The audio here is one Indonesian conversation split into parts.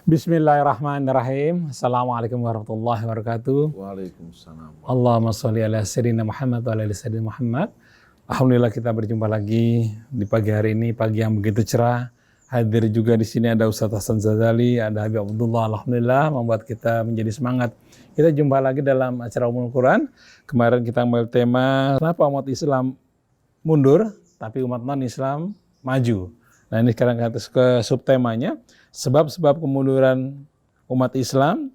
Bismillahirrahmanirrahim. Assalamualaikum warahmatullahi wabarakatuh. Waalaikumsalam. Allahumma sholli ala sayyidina Muhammad wa ala ali sayyidina Muhammad. Alhamdulillah kita berjumpa lagi di pagi hari ini, pagi yang begitu cerah. Hadir juga di sini ada Ustaz Hasan Zazali, ada Habib Abdullah. Alhamdulillah membuat kita menjadi semangat. Kita jumpa lagi dalam acara Ummul Quran. Kemarin kita ambil tema kenapa umat Islam mundur tapi umat non-Islam maju. Nah ini sekarang ke subtemanya, sebab-sebab kemunduran umat Islam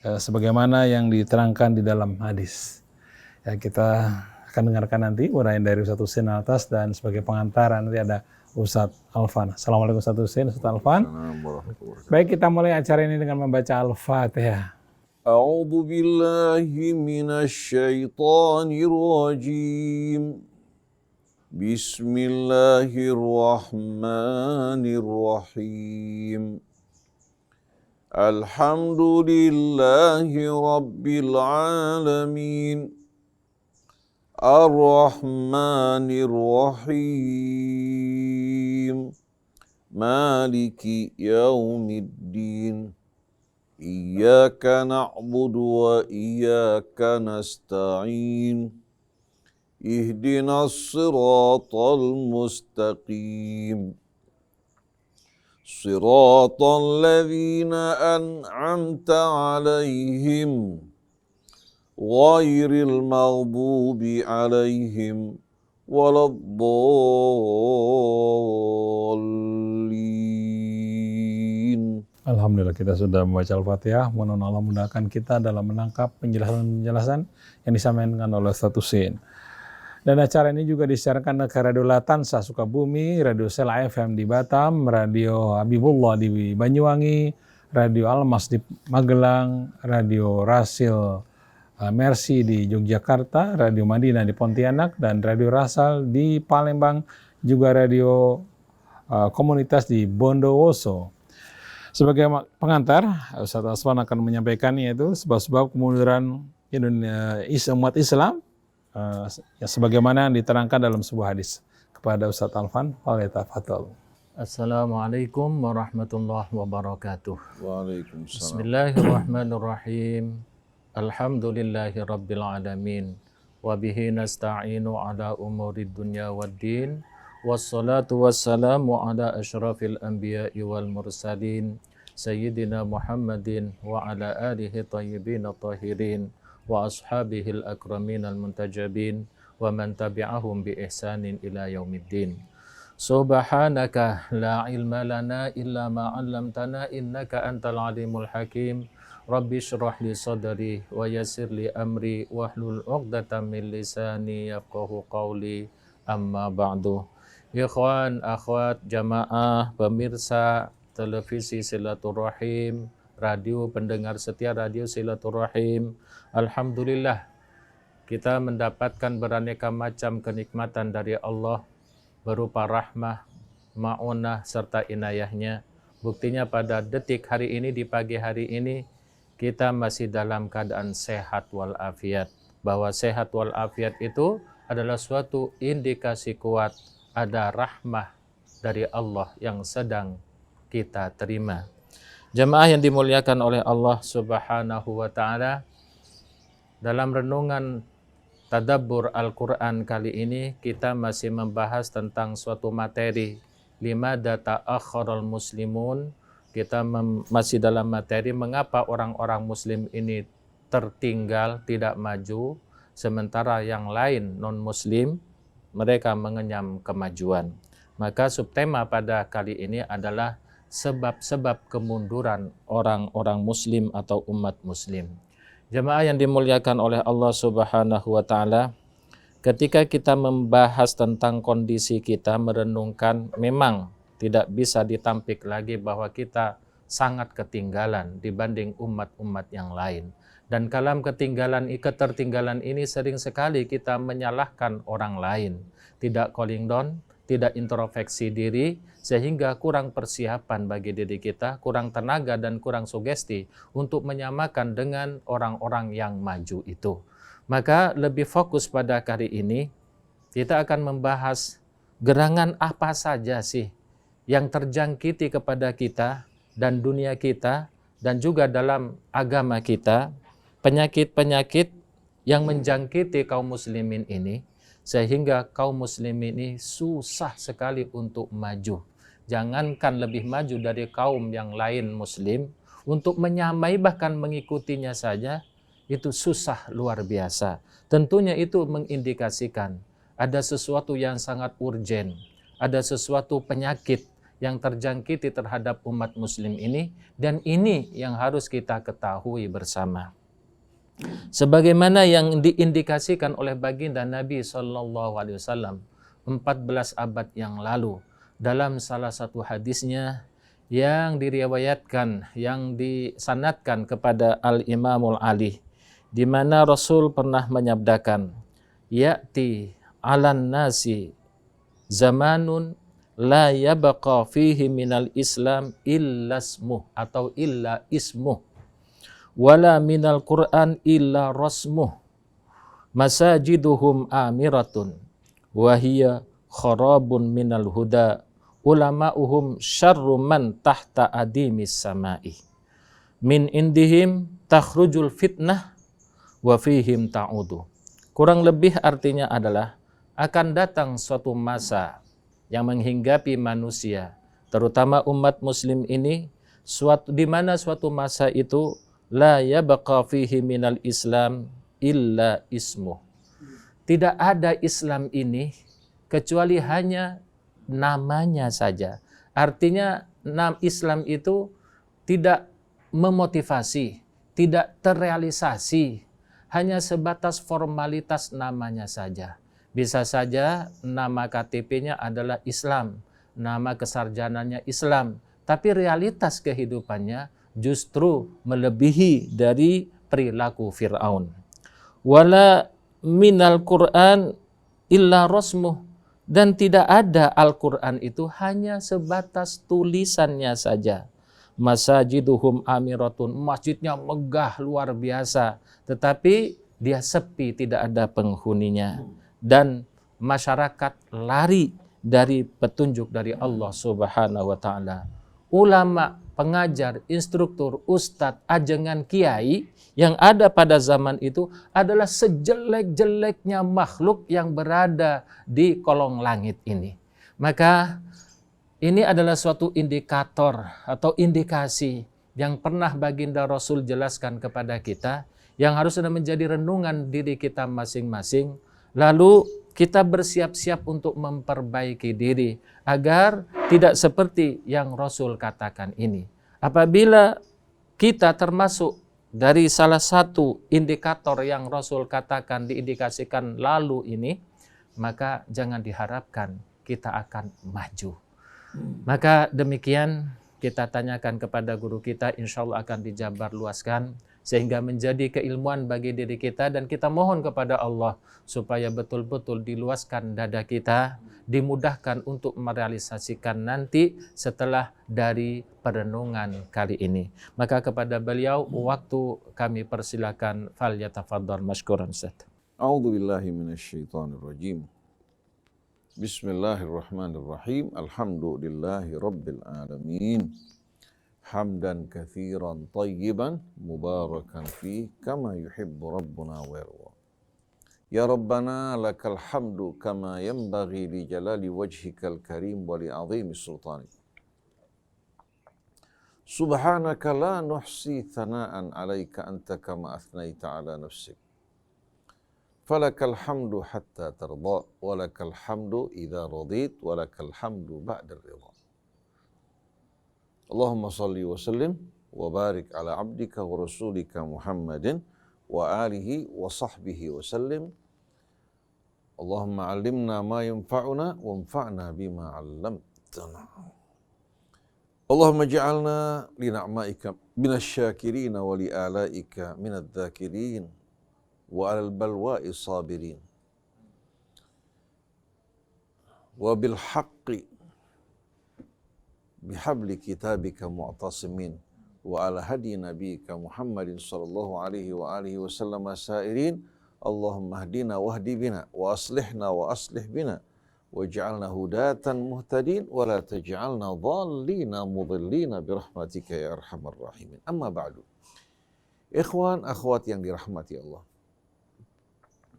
sebagaimana yang diterangkan di dalam hadis. Ya, kita akan dengarkan nanti uraian dari Ustaz Husain atas, dan sebagai pengantar nanti ada Ustaz Alfan. Assalamualaikum Ustaz Husain, Ustaz Alfan. Baik, kita mulai acara ini dengan membaca Al-Fatihah. A'udzu billahi minasy syaithanir rajim. Bismillahirrahmanirrahim. Alhamdulillahi rabbil alamin. Ar-Rahmanir Rahim. Maliki yaumiddin. Iyyaka na'budu wa iyyaka nasta'in. Ihdinas siratal mustaqim. Siratal ladzina an'amta 'alaihim ghairil maghdubi 'alaihim waladdallin. Alhamdulillah kita sudah membaca Al-Fatihah. Mohon Allah mudahkan kita dalam menangkap penjelasan-penjelasan yang disampaikan oleh Ustaz Husain. Dan acara ini juga disiarkan ke Radio Latansa Sukabumi, Radio Sela FM di Batam, Radio Habibullah di Banyuwangi, Radio Almas di Magelang, Radio Rasil Mercy di Yogyakarta, Radio Madinah di Pontianak, dan Radio Rasal di Palembang, juga Radio Komunitas di Bondowoso. Sebagai pengantar, Ustaz Aswan akan menyampaikan yaitu sebab-sebab kemunduran umat Islam ya sebagaimana diterangkan dalam sebuah hadis. Kepada Ustaz Alfan, falyatafadhal. Assalamualaikum warahmatullahi wabarakatuh. Waalaikumsalam. Bismillahirrahmanirrahim. Alhamdulillahi rabbil alamin. Wa bihi nasta'inu ala umurid dunya waddin. Wassalatu wassalamu ala asyrafil anbiya'i wal mursalin. Sayyidina Muhammadin wa ala alihi tayyibin tahirin. Wa ashabihil akramin al-muntajabin wa man tabi'ahum bi ihsanin ila yaumiddin. Subhanaka la ilma lana illa ma 'allamtana innaka antal alimul hakim. Rabbi shrah li sadri wa yassir li amri wahlul 'uqdatam min lisani yafqahu qawli. Amma ba'du. Ikhwan, akhwat, jamaah, pemirsa televisi Silaturahim, radio pendengar setia radio Silaturahim. Alhamdulillah kita mendapatkan beraneka macam kenikmatan dari Allah berupa rahmah, ma'unah, serta inayahnya. Buktinya pada detik hari ini, di pagi hari ini, kita masih dalam keadaan sehat walafiat. Bahwa sehat walafiat itu adalah suatu indikasi kuat ada rahmah dari Allah yang sedang kita terima. Jemaah yang dimuliakan oleh Allah Subhanahu wa ta'ala, dalam renungan tadabbur Al-Quran kali ini kita masih membahas tentang suatu materi limada ta'akhkharal muslimun. Kita masih dalam materi mengapa orang-orang muslim ini tertinggal, tidak maju, sementara yang lain non-muslim mereka mengenyam kemajuan. Maka subtema pada kali ini adalah sebab-sebab kemunduran orang-orang muslim atau umat muslim. Jemaah yang dimuliakan oleh Allah Subhanahu wa ta'ala, ketika kita membahas tentang kondisi kita, merenungkan, memang tidak bisa ditampik lagi bahwa kita sangat ketinggalan dibanding umat-umat yang lain. Dan dalam ketertinggalan ini sering sekali kita menyalahkan orang lain, tidak calling down, tidak introspeksi diri, sehingga kurang persiapan bagi diri kita, kurang tenaga dan kurang sugesti untuk menyamakan dengan orang-orang yang maju itu. Maka lebih fokus pada kali ini, kita akan membahas gerangan apa saja sih yang terjangkiti kepada kita dan dunia kita dan juga dalam agama kita, penyakit-penyakit yang menjangkiti kaum muslimin ini, sehingga kaum muslimin ini susah sekali untuk maju. Jangankan lebih maju dari kaum yang lain muslim, untuk menyamai bahkan mengikutinya saja, itu susah luar biasa. Tentunya itu mengindikasikan ada sesuatu yang sangat urgen, ada sesuatu penyakit yang terjangkiti terhadap umat muslim ini, dan ini yang harus kita ketahui bersama. Sebagaimana yang diindikasikan oleh baginda Nabi SAW 14 abad yang lalu dalam salah satu hadisnya yang diriwayatkan, yang disanadkan kepada Al-Imamul Ali, di mana Rasul pernah menyabdakan, ya'ti 'alan nasi zamanun la yabqa fihi minal islam illa ismuh atau illa ismuh wala minal Qur'an illa rasmuh masajiduhum amiratun wahiyya kharabun minal huda ulama'uhum syarru man tahta adimis samai min indihim takhrujul fitnah wa fihim ta'udu. Kurang lebih artinya adalah akan datang suatu masa yang menghinggapi manusia, terutama umat muslim ini, di mana suatu masa itu la yabqa fihi minal islam illa ismuh. Tidak ada Islam ini kecuali hanya namanya saja. Artinya Islam itu tidak memotivasi, tidak terrealisasi, hanya sebatas formalitas namanya saja. Bisa saja nama KTP-nya adalah Islam, nama kesarjananya Islam, tapi realitas kehidupannya justru melebihi dari perilaku Fir'aun. Wala minal Qur'an illa rasmuh, dan tidak ada Al-Quran itu hanya sebatas tulisannya saja. Masajiduhum amiratun, masjidnya megah luar biasa, tetapi dia sepi, tidak ada penghuninya. Dan masyarakat lari dari petunjuk dari Allah Subhanahu wa ta'ala. Ulama, pengajar, instruktur, ustadz, ajengan, kiai yang ada pada zaman itu adalah sejelek-jeleknya makhluk yang berada di kolong langit ini. Maka ini adalah suatu indikator atau indikasi yang pernah baginda Rasul jelaskan kepada kita, yang harus menjadi renungan diri kita masing-masing. Lalu kita bersiap-siap untuk memperbaiki diri agar tidak seperti yang Rasul katakan ini. Apabila kita termasuk dari salah satu indikator yang Rasul katakan, diindikasikan lalu ini, maka jangan diharapkan kita akan maju. Maka demikian kita tanyakan kepada guru kita, insya Allah akan dijabar luaskan sehingga menjadi keilmuan bagi diri kita, dan kita mohon kepada Allah supaya betul-betul diluaskan dada kita, dimudahkan untuk merealisasikan nanti setelah dari perenungan kali ini. Maka kepada beliau waktu kami persilakan, fal yatafaddal mashkuran Ustaz. A'udzu billahi minasyaitonir rajim. Bismillahirrahmanirrahim. Alhamdulillahi rabbil alamin. Hamdan katsiran tayyiban mubarakan fi kama yuhibbu rabbuna wa yarda. Ya Rabbana lakal hamdu kama yanbaghi li jalali wajhikal karim wa li azimi sultanik. Subhanaka la nuhsi thana'an 'alaika anta kama athnaita 'ala nafsik. Falakal hamdu hatta tarda wa lakal hamdu idza radit wa lakal hamdu ba'da ridha. Allahumma salli wa sallim wa barik ala abdika wa rasulika Muhammadin wa alihi wa sahbihi wa sallim. Allahumma allimna ma yanfa'una wa anfa'na bima 'allamtana. Allahumma ja'alna li na'maika minasy-syakirin wa li alaika minadh-dhakirin wa 'alal balwa'i sabirin. Wa bil haqqi bihabli kitabika mu'tasimin wa ala hadi nabiyika Muhammadin sallallahu alaihi wa alihi wasallam sairin. Allahumma hdina wahdi bina wa aslihna wa aslih bina waj'alna hudatan muhtadin wa la taj'alna dhallina mudhillina birahmatika ya arhamar rahimin. Amma ba'du. Ikhwan akhwat yang dirahmati Allah.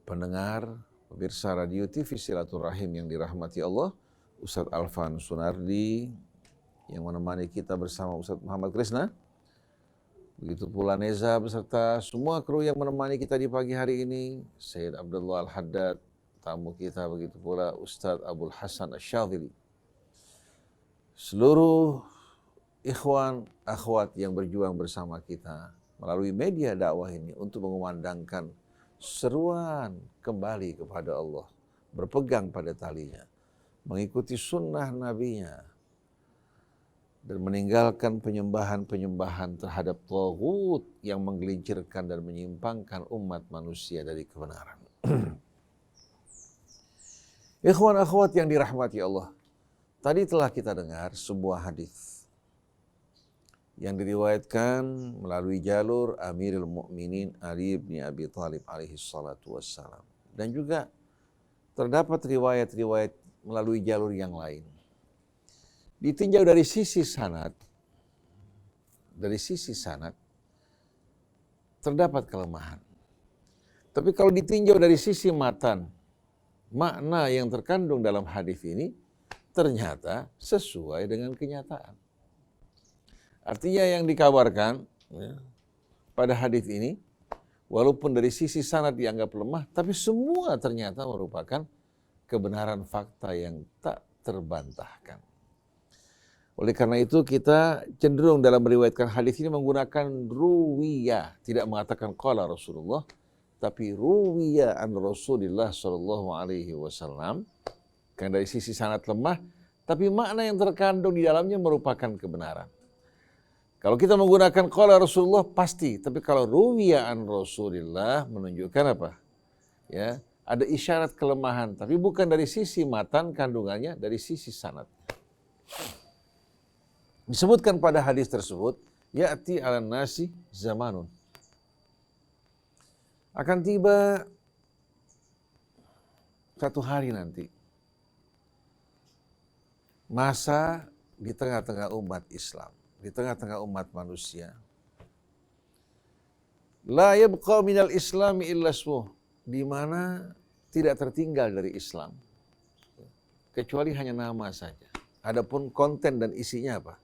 Pendengar, pemirsa radio TV Silaturahim yang dirahmati Allah, Ustadz Alvan Sunardi yang menemani kita bersama Ustadz Muhammad Krisna. Begitu pula Neza beserta semua kru yang menemani kita di pagi hari ini, Sayyid Abdullah Al-Haddad, tamu kita, begitu pula Ustadz Abdul Hasan Asy-Syadzili. Seluruh ikhwan, akhwat yang berjuang bersama kita melalui media dakwah ini untuk mengumandangkan seruan kembali kepada Allah, berpegang pada talinya, mengikuti sunnah nabinya, dan meninggalkan penyembahan-penyembahan terhadap taghut yang menggelincirkan dan menyimpangkan umat manusia dari kebenaran. Ikhwan akhwat yang dirahmati Allah, tadi telah kita dengar sebuah hadis yang diriwayatkan melalui jalur Amirul Mukminin Ali bin Abi Thalib alaihi salatu wassalam, dan juga terdapat riwayat-riwayat melalui jalur yang lain. Ditinjau dari sisi sanad, terdapat kelemahan. Tapi kalau ditinjau dari sisi matan, makna yang terkandung dalam hadis ini ternyata sesuai dengan kenyataan. Artinya yang dikabarkan pada hadis ini, walaupun dari sisi sanad dianggap lemah, tapi semua ternyata merupakan kebenaran fakta yang tak terbantahkan. Oleh karena itu kita cenderung dalam meriwayatkan hadis ini menggunakan ruwiyah, tidak mengatakan qala Rasulullah, tapi ruwiyah an Rasulillah sallallahu alaihi wasallam. Karena dari sisi sanad lemah, tapi makna yang terkandung di dalamnya merupakan kebenaran. Kalau kita menggunakan qala Rasulullah pasti, tapi kalau ruwiyah an Rasulillah menunjukkan apa? Ya, ada isyarat kelemahan, tapi bukan dari sisi matan kandungannya, dari sisi sanad. Disebutkan pada hadis tersebut, ya'ti 'alan nasi zamanun. Akan tiba satu hari nanti, masa di tengah-tengah umat Islam, di tengah-tengah umat manusia, la yabqa minal islami illa ismuh, di mana tidak tertinggal dari Islam kecuali hanya nama saja. Adapun konten dan isinya apa?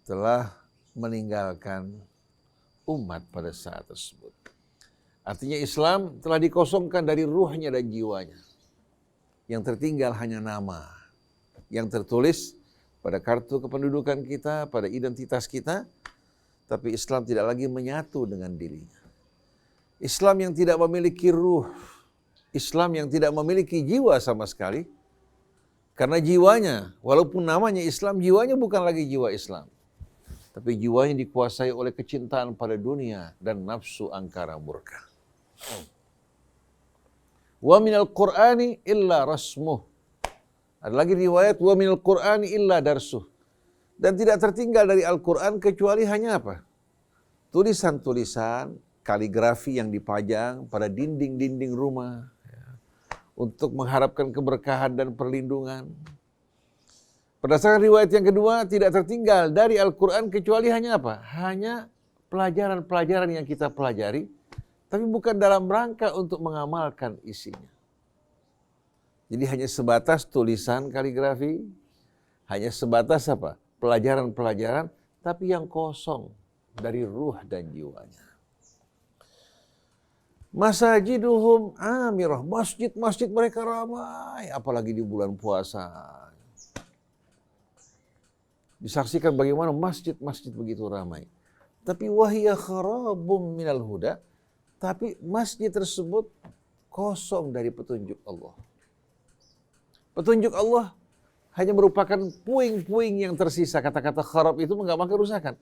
Telah meninggalkan umat pada saat tersebut. Artinya Islam telah dikosongkan dari ruhnya dan jiwanya. Yang tertinggal hanya nama yang tertulis pada kartu kependudukan kita, pada identitas kita, tapi Islam tidak lagi menyatu dengan dirinya. Islam yang tidak memiliki ruh, Islam yang tidak memiliki jiwa sama sekali, karena jiwanya, walaupun namanya Islam, jiwanya bukan lagi jiwa Islam. Tapi jiwanya dikuasai oleh kecintaan pada dunia dan nafsu angkara murka. Wa minal Qur'ani illa rasmuh. Ada lagi riwayat, wa minal Qur'ani illa darsuh. Dan tidak tertinggal dari Al-Quran kecuali hanya apa? Tulisan-tulisan, kaligrafi yang dipajang pada dinding-dinding rumah, untuk mengharapkan keberkahan dan perlindungan. Berdasarkan riwayat yang kedua, tidak tertinggal dari Al-Quran kecuali hanya apa? Hanya pelajaran-pelajaran yang kita pelajari, tapi bukan dalam rangka untuk mengamalkan isinya. Jadi hanya sebatas tulisan kaligrafi, hanya sebatas apa? Pelajaran-pelajaran, tapi yang kosong dari ruh dan jiwanya. Masajiduhum amirah, masjid-masjid mereka ramai, apalagi di bulan puasa. Disaksikan bagaimana masjid-masjid begitu ramai. Tapi wahiyya kharabum minal huda, tapi masjid tersebut kosong dari petunjuk Allah. Petunjuk Allah hanya merupakan puing-puing yang tersisa. Kata-kata kharab itu menggambarkan kerusakan.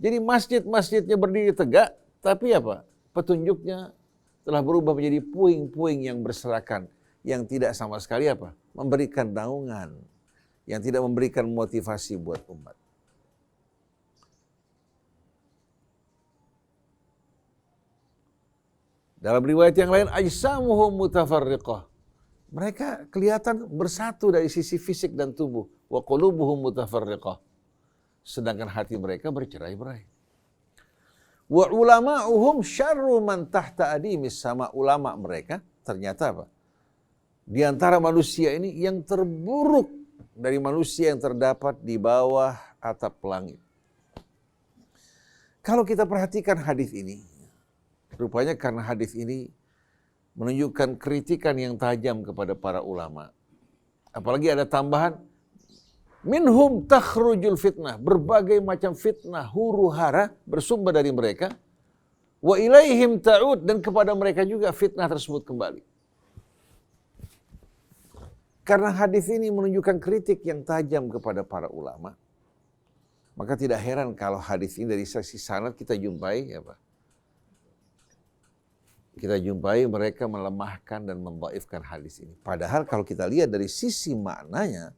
Jadi masjid-masjidnya berdiri tegak, tapi apa? Petunjuknya telah berubah menjadi puing-puing yang berserakan, yang tidak sama sekali apa? Memberikan naungan, yang tidak memberikan motivasi buat umat. Dalam riwayat yang lain, ajsamuhum mutafarriqah. Mereka kelihatan bersatu dari sisi fisik dan tubuh. Wa qulubuhum mutafarriqah. Sedangkan hati mereka bercerai-berai. Wa ulama'uhum syarru man tahta adimis sama. Ulama mereka ternyata apa? Di antara manusia ini yang terburuk dari manusia yang terdapat di bawah atap langit. Kalau kita perhatikan hadis ini, rupanya karena hadis ini menunjukkan kritikan yang tajam kepada para ulama. Apalagi ada tambahan, minhum takhrujul fitnah, berbagai macam fitnah, huru hara bersumber dari mereka. Wa ilaihim ta'ud, dan kepada mereka juga fitnah tersebut kembali. Karena hadis ini menunjukkan kritik yang tajam kepada para ulama, maka tidak heran kalau hadis ini dari sisi sanad kita jumpai apa? Kita jumpai mereka melemahkan dan mendhaifkan hadis ini. Padahal kalau kita lihat dari sisi maknanya,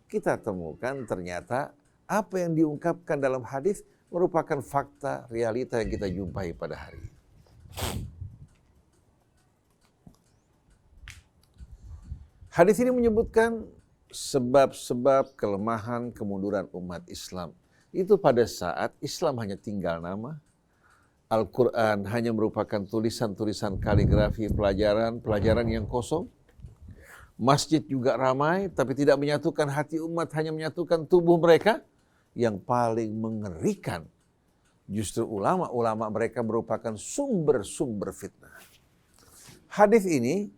kita temukan ternyata apa yang diungkapkan dalam hadis merupakan fakta realita yang kita jumpai pada hari ini. Hadis ini menyebutkan sebab-sebab kelemahan kemunduran umat Islam. Itu pada saat Islam hanya tinggal nama, Al-Quran hanya merupakan tulisan-tulisan kaligrafi, pelajaran yang kosong. Masjid juga ramai, tapi tidak menyatukan hati umat, hanya menyatukan tubuh mereka. Yang paling mengerikan, justru ulama-ulama mereka merupakan sumber-sumber fitnah. Hadis ini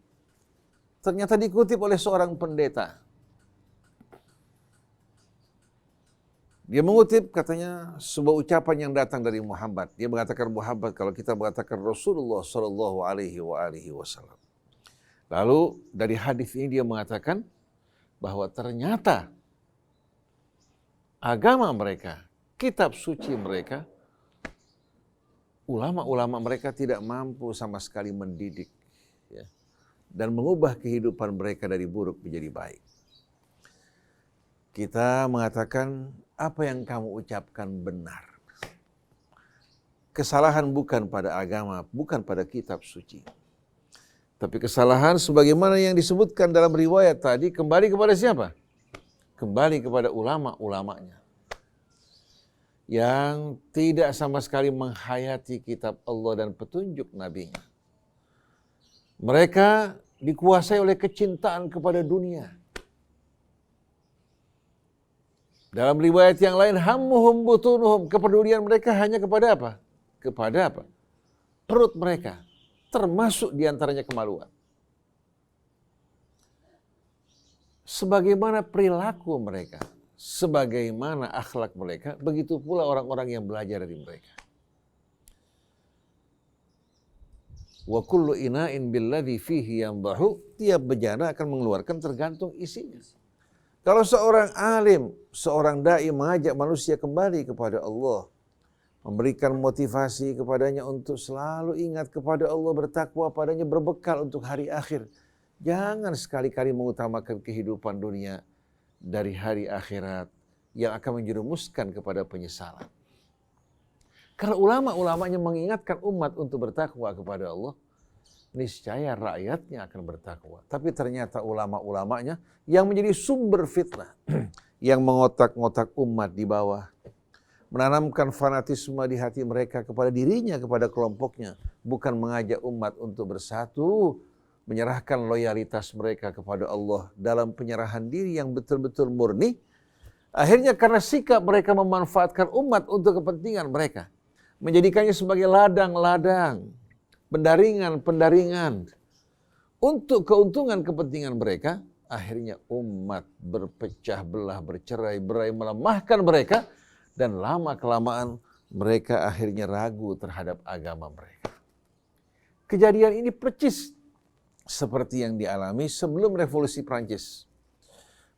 ternyata dikutip oleh seorang pendeta. Dia mengutip katanya sebuah ucapan yang datang dari Muhammad. Dia mengatakan Muhammad, kalau kita mengatakan Rasulullah Shallallahu Alaihi Wasallam. Lalu dari hadis ini dia mengatakan bahwa ternyata agama mereka, kitab suci mereka, ulama-ulama mereka tidak mampu sama sekali mendidik, ya, dan mengubah kehidupan mereka dari buruk menjadi baik. Kita mengatakan apa yang kamu ucapkan benar. Kesalahan bukan pada agama, bukan pada kitab suci. Tapi kesalahan sebagaimana yang disebutkan dalam riwayat tadi kembali kepada siapa? Kembali kepada ulama-ulamanya. Yang tidak sama sekali menghayati kitab Allah dan petunjuk Nabi-Nya. Mereka dikuasai oleh kecintaan kepada dunia. Dalam riwayat yang lain, hammuhum butunuhum, kepedulian mereka hanya kepada apa? Kepada apa? Perut mereka, termasuk diantaranya kemaluan. Sebagaimana perilaku mereka, sebagaimana akhlak mereka, begitu pula orang-orang yang belajar dari mereka. Wa kullu ina'in billadhi fihi yandahu, tiap bejana akan mengeluarkan tergantung isinya. Kalau seorang alim, seorang dai mengajak manusia kembali kepada Allah, memberikan motivasi kepadanya untuk selalu ingat kepada Allah, bertakwa padanya, berbekal untuk hari akhir. Jangan sekali-kali mengutamakan kehidupan dunia dari hari akhirat yang akan menjerumuskan kepada penyesalan. Kalau ulama-ulamanya mengingatkan umat untuk bertakwa kepada Allah, niscaya rakyatnya akan bertakwa. Tapi ternyata ulama-ulamanya yang menjadi sumber fitnah, yang mengotak-ngotak umat di bawah, menanamkan fanatisme di hati mereka kepada dirinya, kepada kelompoknya, bukan mengajak umat untuk bersatu, menyerahkan loyalitas mereka kepada Allah dalam penyerahan diri yang betul-betul murni. Akhirnya karena sikap mereka memanfaatkan umat untuk kepentingan mereka, menjadikannya sebagai ladang-ladang, pendaringan untuk keuntungan kepentingan mereka, akhirnya umat berpecah belah, bercerai-berai, melemahkan mereka, dan lama-kelamaan mereka akhirnya ragu terhadap agama mereka. Kejadian ini percis seperti yang dialami sebelum Revolusi Prancis.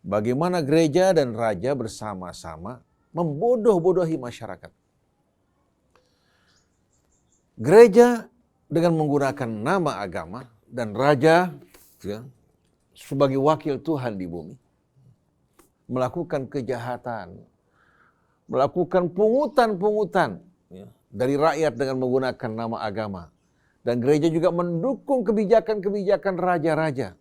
Bagaimana gereja dan raja bersama-sama membodoh-bodohi masyarakat. Gereja dengan menggunakan nama agama dan raja ya, sebagai wakil Tuhan di bumi, melakukan kejahatan, melakukan pungutan-pungutan ya, dari rakyat dengan menggunakan nama agama, Dan gereja juga mendukung kebijakan-kebijakan raja-raja.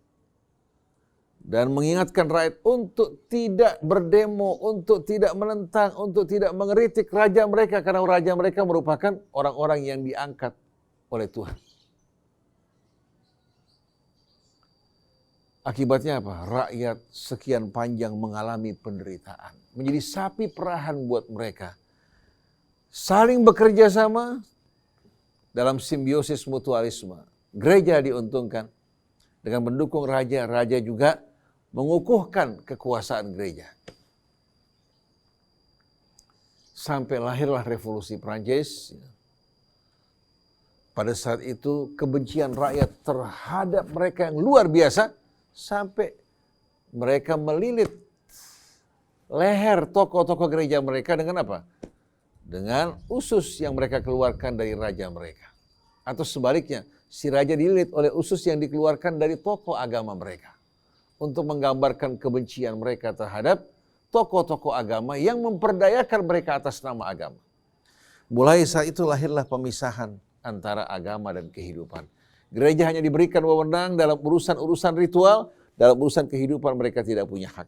Dan mengingatkan rakyat untuk tidak berdemo, untuk tidak menentang, untuk tidak mengeritik raja mereka. Karena raja mereka merupakan orang-orang yang diangkat oleh Tuhan. Akibatnya apa? Rakyat sekian panjang mengalami penderitaan. Menjadi sapi perahan buat mereka. Saling bekerja sama dalam simbiosis mutualisme. Gereja diuntungkan dengan mendukung raja. Raja juga mengukuhkan kekuasaan gereja. Sampai lahirlah revolusi Prancis. Pada saat itu kebencian rakyat terhadap mereka yang luar biasa. Sampai mereka melilit leher tokoh-tokoh gereja mereka dengan apa? Dengan usus yang mereka keluarkan dari raja mereka. Atau sebaliknya, si raja dililit oleh usus yang dikeluarkan dari tokoh agama mereka. Untuk menggambarkan kebencian mereka terhadap tokoh-tokoh agama yang memperdayakan mereka atas nama agama. Mulai saat itu lahirlah pemisahan antara agama dan kehidupan. Gereja hanya diberikan wewenang dalam urusan-urusan ritual, dalam urusan kehidupan mereka tidak punya hak.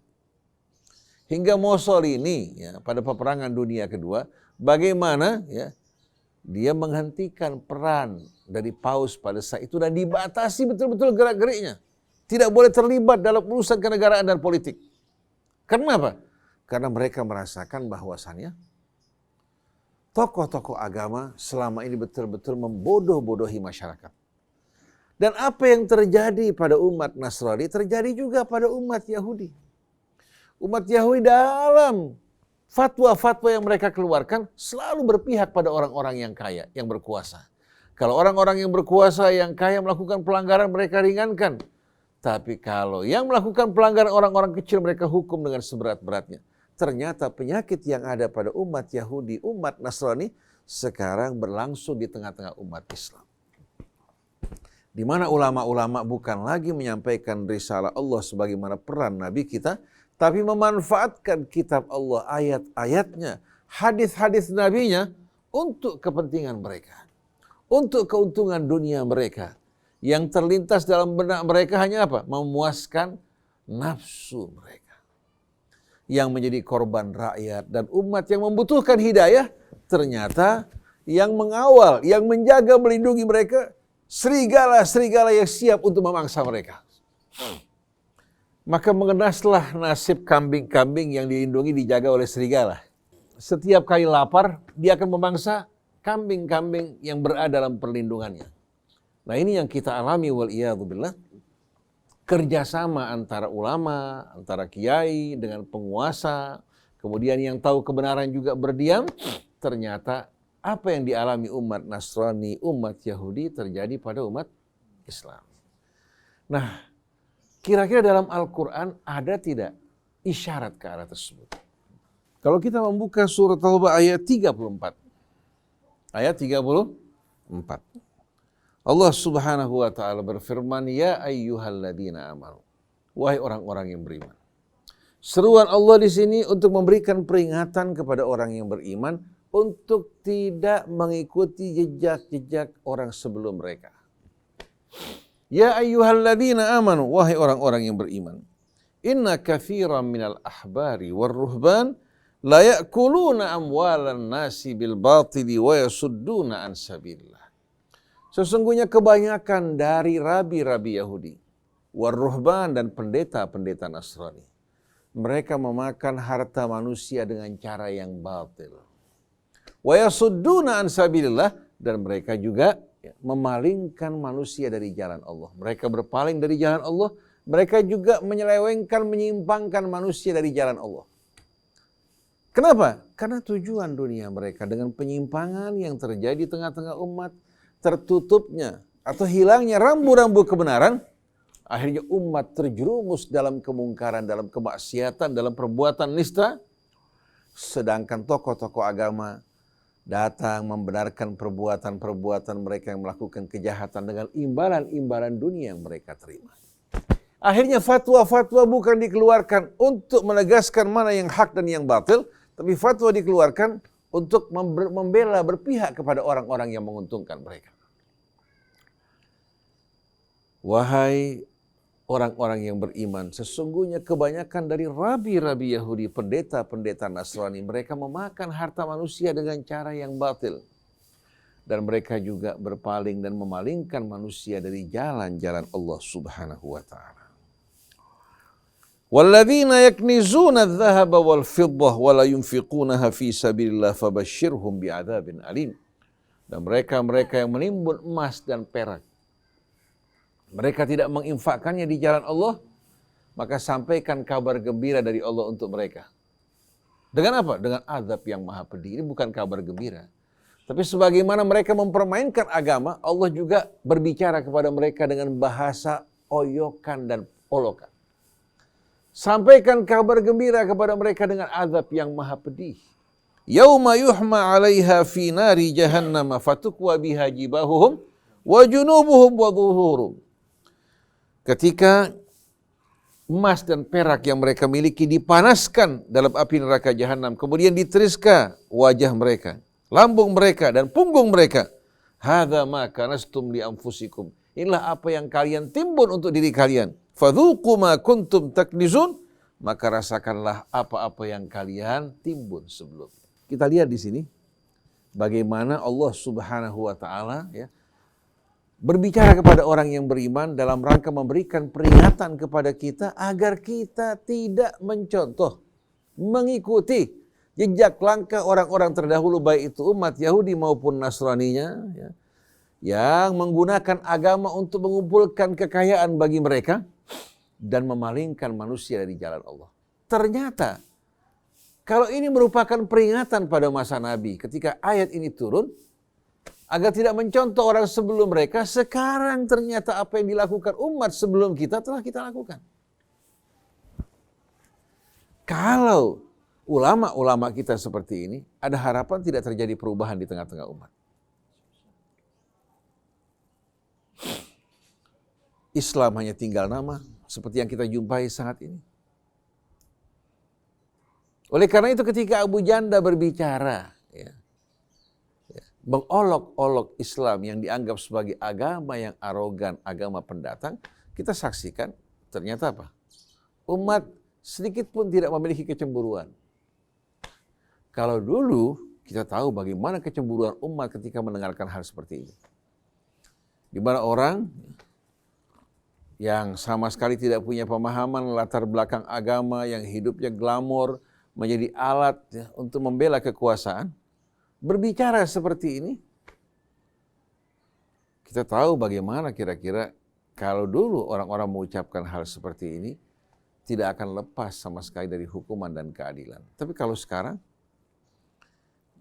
Hingga Mussolini ya, pada peperangan dunia kedua, bagaimana ya, dia menghentikan peran dari paus pada saat itu dan dibatasi betul-betul gerak-geriknya. Tidak boleh terlibat dalam urusan kenegaraan dan politik. Kenapa? Karena mereka merasakan bahwasannya tokoh-tokoh agama selama ini betul-betul membodoh-bodohi masyarakat. Dan apa yang terjadi pada umat Nasrani terjadi juga pada umat Yahudi. Umat Yahudi dalam fatwa-fatwa yang mereka keluarkan selalu berpihak pada orang-orang yang kaya, yang berkuasa. Kalau orang-orang yang berkuasa, yang kaya melakukan pelanggaran, mereka ringankan. Tapi kalau yang melakukan pelanggaran orang-orang kecil, mereka hukum dengan seberat-beratnya. Ternyata penyakit yang ada pada umat Yahudi, umat Nasrani, sekarang berlangsung di tengah-tengah umat Islam. Di mana ulama-ulama bukan lagi menyampaikan risalah Allah sebagaimana peran Nabi kita, tapi memanfaatkan kitab Allah, ayat-ayatnya, hadis-hadis Nabinya untuk kepentingan mereka. Untuk keuntungan dunia mereka. Yang terlintas dalam benak mereka hanya apa? Memuaskan nafsu mereka. Yang menjadi korban rakyat dan umat yang membutuhkan hidayah, ternyata yang mengawal, yang menjaga, melindungi mereka, serigala-serigala yang siap untuk memangsa mereka. Maka mengenaslah nasib kambing-kambing yang dilindungi, dijaga oleh serigala. Setiap kali lapar, dia akan memangsa kambing-kambing yang berada dalam perlindungannya. Nah ini yang kita alami wal'iyadzubillah. Kerjasama antara ulama, antara kiai dengan penguasa. Kemudian yang tahu kebenaran juga berdiam. Ternyata apa yang dialami umat Nasrani, umat Yahudi terjadi pada umat Islam. Nah kira-kira dalam Al-Quran ada tidak isyarat ke arah tersebut? Kalau kita membuka surat Taubah ayat 34. Ayat 34. Allah Subhanahu wa taala berfirman, "Ya ayyuhalladzina amanu." Wahai orang-orang yang beriman. Seruan Allah di sini untuk memberikan peringatan kepada orang yang beriman untuk tidak mengikuti jejak-jejak orang sebelum mereka. Ya ayyuhalladzina amanu, wahai orang-orang yang beriman. Inna katsiran minal ahbari war-ruhban la ya'kuluna amwalan nasi bil batili wa yasudduna an sabilillah. Sesungguhnya kebanyakan dari rabi-rabi Yahudi, war-ruhban dan pendeta-pendeta Nasrani, mereka memakan harta manusia dengan cara yang batil. Wa yasudduna an sabilillah, dan mereka juga memalingkan manusia dari jalan Allah. Mereka berpaling dari jalan Allah, mereka juga menyelewengkan, menyimpangkan manusia dari jalan Allah. Kenapa? Karena tujuan dunia mereka dengan penyimpangan yang terjadi di tengah-tengah umat, tertutupnya atau hilangnya rambu-rambu kebenaran, akhirnya umat terjerumus dalam kemungkaran, dalam kemaksiatan, dalam perbuatan nista. Sedangkan tokoh-tokoh agama datang membenarkan perbuatan-perbuatan mereka yang melakukan kejahatan dengan imbalan-imbalan dunia yang mereka terima. Akhirnya fatwa-fatwa bukan dikeluarkan untuk menegaskan mana yang hak dan yang batil, tapi fatwa dikeluarkan untuk membela, berpihak kepada orang-orang yang menguntungkan mereka. Wahai orang-orang yang beriman, sesungguhnya kebanyakan dari rabi-rabi Yahudi, pendeta-pendeta Nasrani, mereka memakan harta manusia dengan cara yang batil. Dan mereka juga berpaling dan memalingkan manusia dari jalan-jalan Allah Subhanahu wa ta'ala. Walladzina yaknizuna adh-dhahaba wal fiddah wa la yunfiqunaha fi sabilillah fabashshirhum bi'adzabin alim. Dan mereka yang menimbun emas dan perak, mereka tidak menginfakkannya di jalan Allah, maka sampaikan kabar gembira dari Allah untuk mereka. Dengan apa? Dengan azab yang maha pedih. Ini bukan kabar gembira. Tapi sebagaimana mereka mempermainkan agama, Allah juga berbicara kepada mereka dengan bahasa oyokan dan olokan. Sampaikan kabar gembira kepada mereka dengan azab yang maha pedih. Yauma yuhma 'alaiha fi nari jahannam fatukwa biha jibahuhum wa junubuhum wa dhuhurum. Ketika emas dan perak yang mereka miliki dipanaskan dalam api neraka jahanam, kemudian ditiriskan wajah mereka, lambung mereka dan punggung mereka. Hadza ma kanastum li anfusikum. Inilah apa yang kalian timbun untuk diri kalian. Fadzuqu ma kuntum taknizun, maka rasakanlah apa-apa yang kalian timbun sebelumnya. Kita lihat di sini bagaimana Allah Subhanahu wa taala berbicara kepada orang yang beriman dalam rangka memberikan peringatan kepada kita agar kita tidak mencontoh, mengikuti jejak langkah orang-orang terdahulu, baik itu umat Yahudi maupun Nasraninya, yang menggunakan agama untuk mengumpulkan kekayaan bagi mereka dan memalingkan manusia dari jalan Allah. Ternyata kalau ini merupakan peringatan pada masa Nabi ketika ayat ini turun agar tidak mencontoh orang sebelum mereka, sekarang ternyata apa yang dilakukan umat sebelum kita telah kita lakukan. Kalau ulama-ulama kita seperti ini, ada harapan tidak terjadi perubahan di tengah-tengah umat. Islam hanya tinggal nama, seperti yang kita jumpai saat ini. Oleh karena itu ketika Abu Janda berbicara, mengolok-olok Islam yang dianggap sebagai agama yang arogan, agama pendatang, kita saksikan ternyata apa? Umat sedikit pun tidak memiliki kecemburuan. Kalau dulu kita tahu bagaimana kecemburuan umat ketika mendengarkan hal seperti ini. Di mana orang yang sama sekali tidak punya pemahaman latar belakang agama, yang hidupnya glamor, menjadi alat untuk membela kekuasaan, berbicara seperti ini. Kita tahu bagaimana kira-kira kalau dulu orang-orang mengucapkan hal seperti ini, tidak akan lepas sama sekali dari hukuman dan keadilan. Tapi kalau sekarang,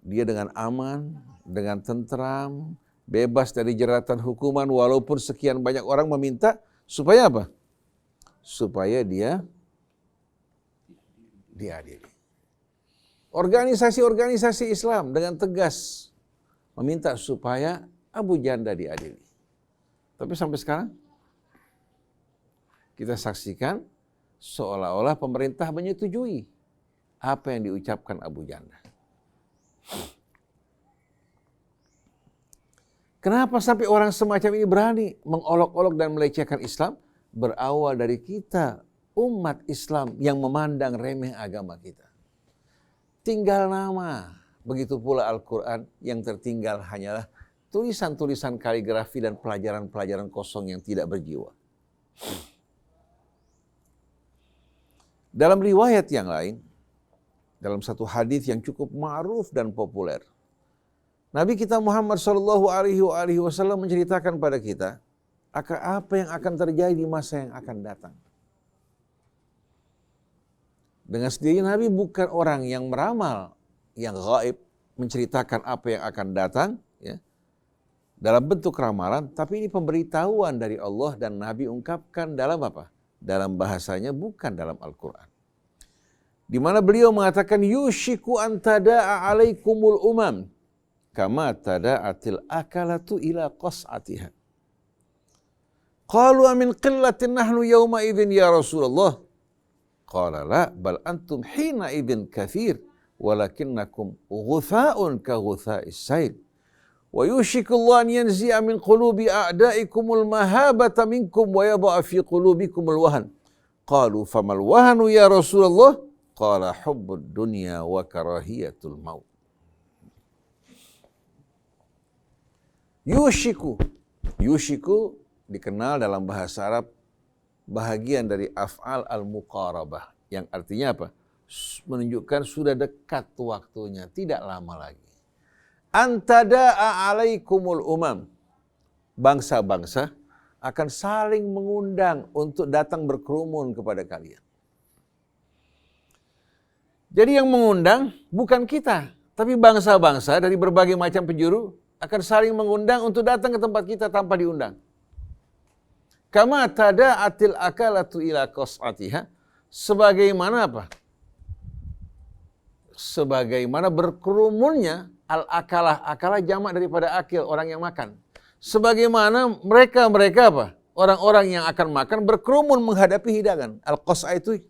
dia dengan aman, dengan tentram, bebas dari jeratan hukuman, walaupun sekian banyak orang meminta, supaya apa? Supaya dia diadili. Organisasi-organisasi Islam dengan tegas meminta supaya Abu Janda diadili. Tapi sampai sekarang kita saksikan seolah-olah pemerintah menyetujui apa yang diucapkan Abu Janda. Kenapa sampai orang semacam ini berani mengolok-olok dan melecehkan Islam? Berawal dari kita, umat Islam yang memandang remeh agama kita. Tinggal nama, begitu pula Al-Quran, yang tertinggal hanyalah tulisan-tulisan kaligrafi dan pelajaran-pelajaran kosong yang tidak berjiwa. Dalam riwayat yang lain, dalam satu hadis yang cukup ma'ruf dan populer, Nabi kita Muhammad SAW menceritakan pada kita apa yang akan terjadi di masa yang akan datang. Dengan sendiri Nabi bukan orang yang meramal, yang gaib, menceritakan apa yang akan datang, dalam bentuk ramalan, tapi ini pemberitahuan dari Allah dan Nabi ungkapkan dalam apa? Dalam bahasanya, bukan dalam Al-Quran. Di mana beliau mengatakan, yushiku an tada'a alaikumul umam, kama tada'atil akalatu ila qas'atiha. Qalu amin qillatin nahnu yawma idhin ya Rasulullah. Qala la, bal antum hina idhin kathir, walakinnakum ghutha'un ka ghutha'is sail. Wa yushikullahu an yanzi'a min qulubi a'da'ikumul mahabata minkum wa yadha'a fi qulubikumul wahan. Qalu famal wahanu ya Rasulullah? Qala hubbud dunya wa karahiyatul maut. Yushiku. Yushiku dikenal dalam bahasa Arab bahagian dari af'al al-muqarabah. Yang artinya apa? Menunjukkan sudah dekat waktunya, tidak lama lagi. Antada'a alaikumul umam. Bangsa-bangsa akan saling mengundang untuk datang berkerumun kepada kalian. Jadi yang mengundang bukan kita, tapi bangsa-bangsa dari berbagai macam penjuru akan saling mengundang untuk datang ke tempat kita tanpa diundang. Kama tada'atil akalatu ila qas'atiha. Sebagaimana apa? Sebagaimana berkerumunnya al-akalah jamak daripada akil, orang yang makan. Sebagaimana mereka apa? Orang-orang yang akan makan berkerumun menghadapi hidangan. Al-qas'ah itu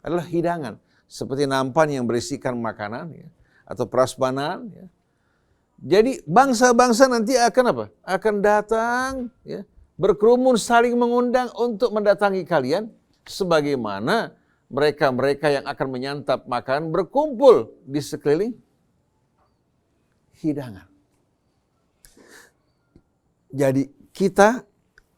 adalah hidangan. Seperti nampan yang berisikan makanan ya, atau prasmanan. Ya. Jadi bangsa-bangsa nanti akan apa? Akan datang ya, berkerumun saling mengundang untuk mendatangi kalian. Sebagaimana mereka-mereka yang akan menyantap makanan berkumpul di sekeliling hidangan. Jadi kita,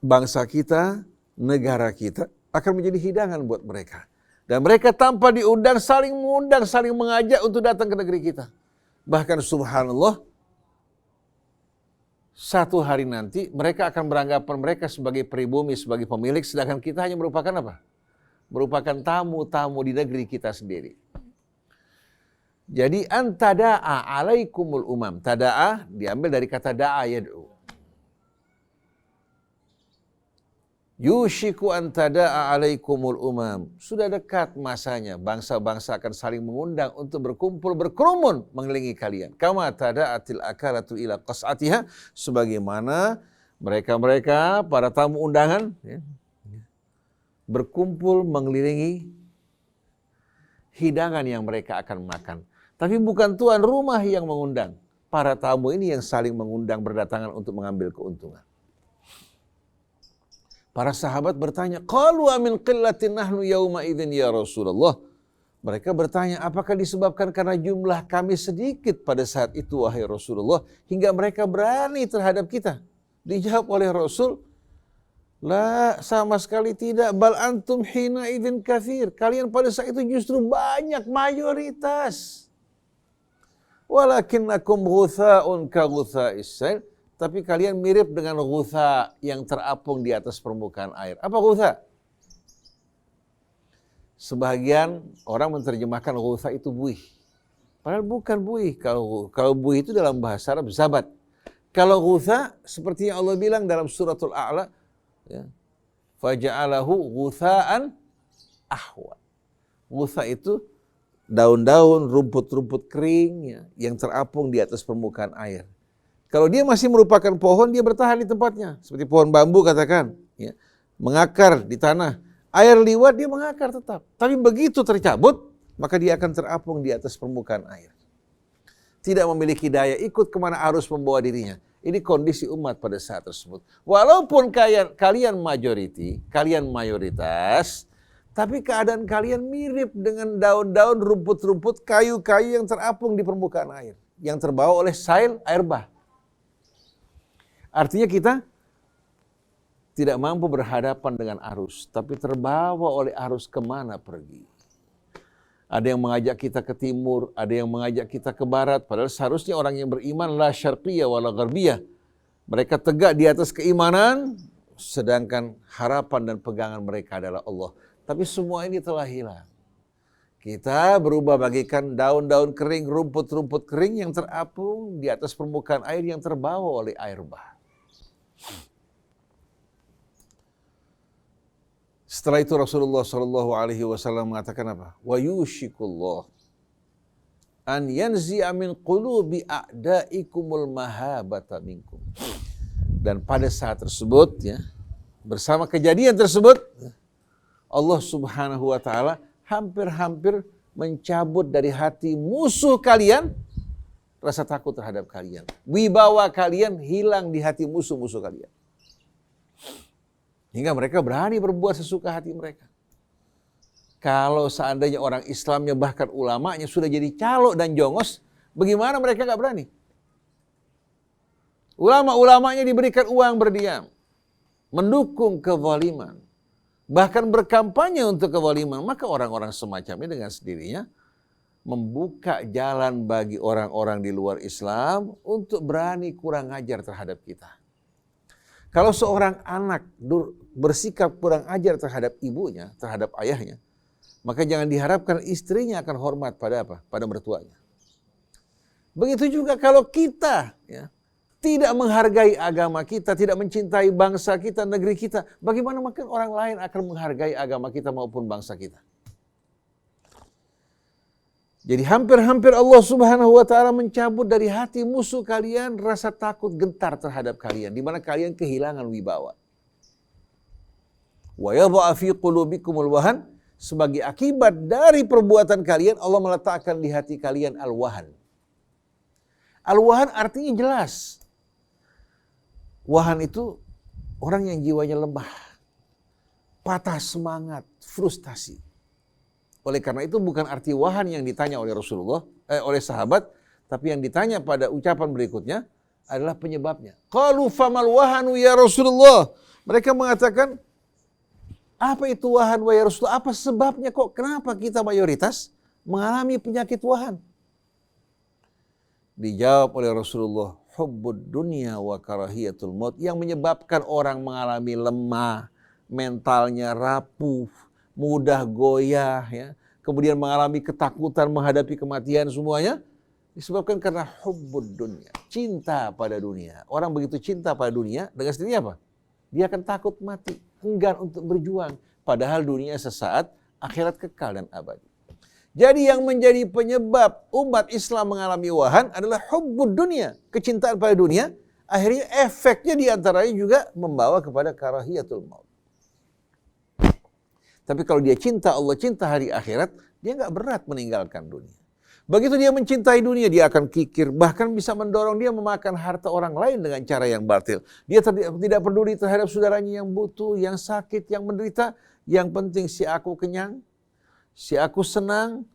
bangsa kita, negara kita akan menjadi hidangan buat mereka. Dan mereka tanpa diundang saling mengundang, saling mengajak untuk datang ke negeri kita. Bahkan subhanallah, satu hari nanti mereka akan beranggapan mereka sebagai pribumi, sebagai pemilik, sedangkan kita hanya merupakan apa? Merupakan tamu-tamu di negeri kita sendiri. Jadi antada'a alaikumul umam. Tada'a diambil dari kata da'a yad'u. Yushiku antada'a alaikumul umam. Sudah dekat masanya bangsa-bangsa akan saling mengundang untuk berkumpul berkerumun mengelilingi kalian. Kama tada'atil akalatu ila qas'atiha. Sebagaimana mereka-mereka para tamu undangan ya, berkumpul mengelilingi hidangan yang mereka akan makan. Tapi bukan tuan rumah yang mengundang. Para tamu ini yang saling mengundang berdatangan untuk mengambil keuntungan. Para sahabat bertanya, qalu amin qillatin nahnu yauma idzin ya Rasulullah. Mereka bertanya, apakah disebabkan karena jumlah kami sedikit pada saat itu wahai Rasulullah hingga mereka berani terhadap kita? Dijawab oleh Rasul, la, sama sekali tidak. Bal antum hina idzin katsir. Kalian pada saat itu justru banyak, mayoritas. Walakinnakum ghutha'un ka ghutha'is sail. Tapi kalian mirip dengan ghutha yang terapung di atas permukaan air. Apa ghutha? Sebagian orang menerjemahkan ghutha itu buih. Padahal bukan buih. Kalau buih itu dalam bahasa Arab zabat. Kalau ghutha seperti yang Allah bilang dalam suratul A'la, ya, faja'alahu ghutha'an ahwa. Ghutha itu daun-daun, rumput-rumput kering ya, yang terapung di atas permukaan air. Kalau dia masih merupakan pohon, dia bertahan di tempatnya. Seperti pohon bambu katakan. Ya, mengakar di tanah. Air liwat dia mengakar tetap. Tapi begitu tercabut, maka dia akan terapung di atas permukaan air. Tidak memiliki daya ikut kemana arus membawa dirinya. Ini kondisi umat pada saat tersebut. Walaupun kalian majority, kalian mayoritas, tapi keadaan kalian mirip dengan daun-daun, rumput-rumput, kayu-kayu yang terapung di permukaan air. Yang terbawa oleh sail, air bah. Artinya kita tidak mampu berhadapan dengan arus, tapi terbawa oleh arus kemana pergi. Ada yang mengajak kita ke timur, ada yang mengajak kita ke barat, padahal seharusnya orang yang beriman la syarqiyah wala gharbiyah. Mereka tegak di atas keimanan, sedangkan harapan dan pegangan mereka adalah Allah. Tapi semua ini telah hilang. Kita berubah bagaikan daun-daun kering, rumput-rumput kering yang terapung di atas permukaan air yang terbawa oleh air bah. Setelah itu Rasulullah SAW mengatakan apa? Wa yushikullah an yanzi'a min qulubi a'da'ikumul mahabata minkum. Dan pada saat tersebut ya, bersama kejadian tersebut Allah Subhanahu wa taala hampir-hampir mencabut dari hati musuh kalian rasa takut terhadap kalian. Wibawa kalian hilang di hati musuh-musuh kalian. Hingga mereka berani berbuat sesuka hati mereka. Kalau seandainya orang Islamnya bahkan ulamanya sudah jadi calo dan jongos, bagaimana mereka nggak berani? Ulama-ulamanya diberikan uang berdiam, mendukung kezaliman, bahkan berkampanye untuk kezaliman, maka orang-orang semacam ini dengan sendirinya membuka jalan bagi orang-orang di luar Islam untuk berani kurang ajar terhadap kita. Kalau seorang anak bersikap kurang ajar terhadap ibunya, terhadap ayahnya, maka jangan diharapkan istrinya akan hormat pada apa? Pada mertuanya. Begitu juga kalau kita tidak menghargai agama kita, tidak mencintai bangsa kita, negeri kita, bagaimana mungkin orang lain akan menghargai agama kita maupun bangsa kita? Jadi hampir-hampir Allah Subhanahu wa taala mencabut dari hati musuh kalian rasa takut gentar terhadap kalian, di mana kalian kehilangan wibawa. Wa yadha'a fi qulubikumul wahan, sebagai akibat dari perbuatan kalian Allah meletakkan di hati kalian al-wahan. Al-wahan artinya jelas. Wahan itu orang yang jiwanya lemah, patah semangat, frustasi. Oleh karena itu bukan arti wahan yang ditanya oleh Rasulullah, oleh sahabat, tapi yang ditanya pada ucapan berikutnya adalah penyebabnya. Qalu famal wahanu ya Rasulullah. Mereka mengatakan, apa itu wahan ya Rasulullah? Apa sebabnya kok kenapa kita mayoritas mengalami penyakit wahan? Dijawab oleh Rasulullah, hubbud dunya wa karahiyatul maut, yang menyebabkan orang mengalami lemah, mentalnya rapuh, mudah goyah, kemudian mengalami ketakutan menghadapi kematian, semuanya disebabkan karena hubbud dunya, cinta pada dunia. Orang begitu cinta pada dunia, dengan sendirinya apa? Dia akan takut mati, enggan untuk berjuang. Padahal dunia sesaat, akhirat kekal dan abadi. Jadi yang menjadi penyebab umat Islam mengalami wahan adalah hubbud dunya, kecintaan pada dunia. Akhirnya efeknya diantaranya juga membawa kepada karahiyatul maut. Tapi kalau dia cinta Allah, cinta hari akhirat, dia nggak berat meninggalkan dunia. Begitu dia mencintai dunia, dia akan kikir, bahkan bisa mendorong dia memakan harta orang lain dengan cara yang batil. Dia tidak peduli terhadap saudaranya yang butuh, yang sakit, yang menderita. Yang penting si aku kenyang, si aku senang,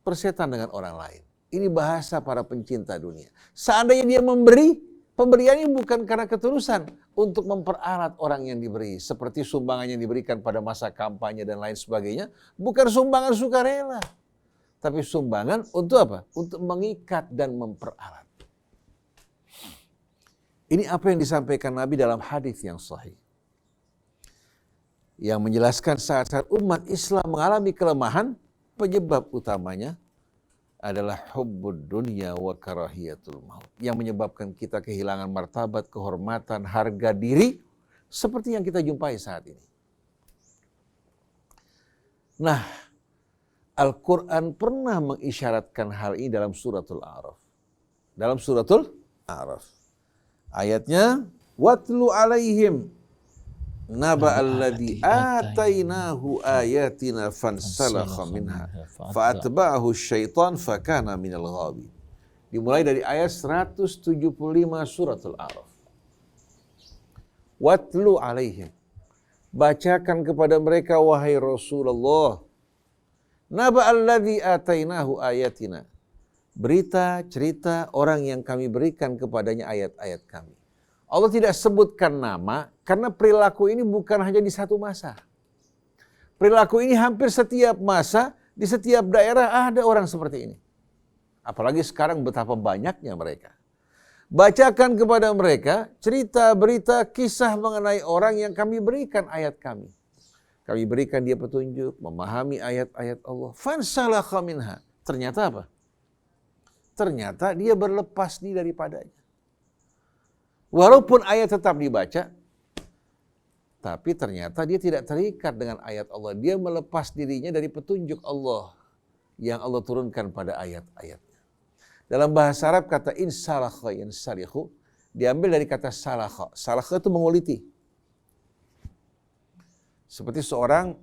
persetan dengan orang lain. Ini bahasa para pencinta dunia. Seandainya dia memberi, pemberiannya bukan karena ketulusan, untuk memperalat orang yang diberi. Seperti sumbangan yang diberikan pada masa kampanye dan lain sebagainya. Bukan sumbangan sukarela. Tapi sumbangan untuk apa? Untuk mengikat dan memperalat. Ini apa yang disampaikan Nabi dalam hadis yang sahih. Yang menjelaskan saat-saat umat Islam mengalami kelemahan, penyebab utamanya adalah hubbud dunya wa karahiyatul maut, yang menyebabkan kita kehilangan martabat, kehormatan, harga diri seperti yang kita jumpai saat ini. Nah, Al-Quran pernah mengisyaratkan hal ini dalam suratul A'raf. Dalam suratul A'raf, ayatnya, watlu alaihim naba'alladzi atainahu ayatina fansalakha minha fa'atba'ahu syaitan fakana minal ghawi. Dimulai dari ayat 175 suratul A'raf. Watlu alaihim, bacakan kepada mereka wahai Rasulullah, naba'alladzi atainahu ayatina, berita cerita orang yang kami berikan kepadanya ayat-ayat kami. Allah tidak sebutkan nama karena perilaku ini bukan hanya di satu masa. Perilaku ini hampir setiap masa, di setiap daerah ada orang seperti ini. Apalagi sekarang betapa banyaknya mereka. Bacakan kepada mereka cerita, berita, kisah mengenai orang yang kami berikan ayat kami. Kami berikan dia petunjuk, memahami ayat-ayat Allah. Fansalakha minha. Ternyata apa? Ternyata dia berlepas diri daripadanya. Walaupun ayat tetap dibaca, tapi ternyata dia tidak terikat dengan ayat Allah. Dia melepas dirinya dari petunjuk Allah yang Allah turunkan pada ayat-ayatnya. Dalam bahasa Arab kata insalakha yansalihu diambil dari kata salakha. Salakha itu menguliti. Seperti seorang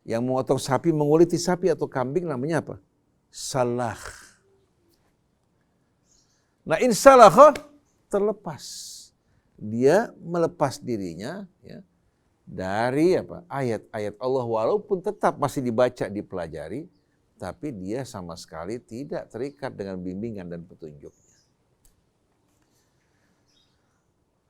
yang memotong sapi, menguliti sapi atau kambing namanya apa? Salah. Nah, insalakha terlepas. Dia melepas dirinya ya, dari ayat-ayat Allah walaupun tetap masih dibaca, dipelajari, tapi dia sama sekali tidak terikat dengan bimbingan dan petunjuknya.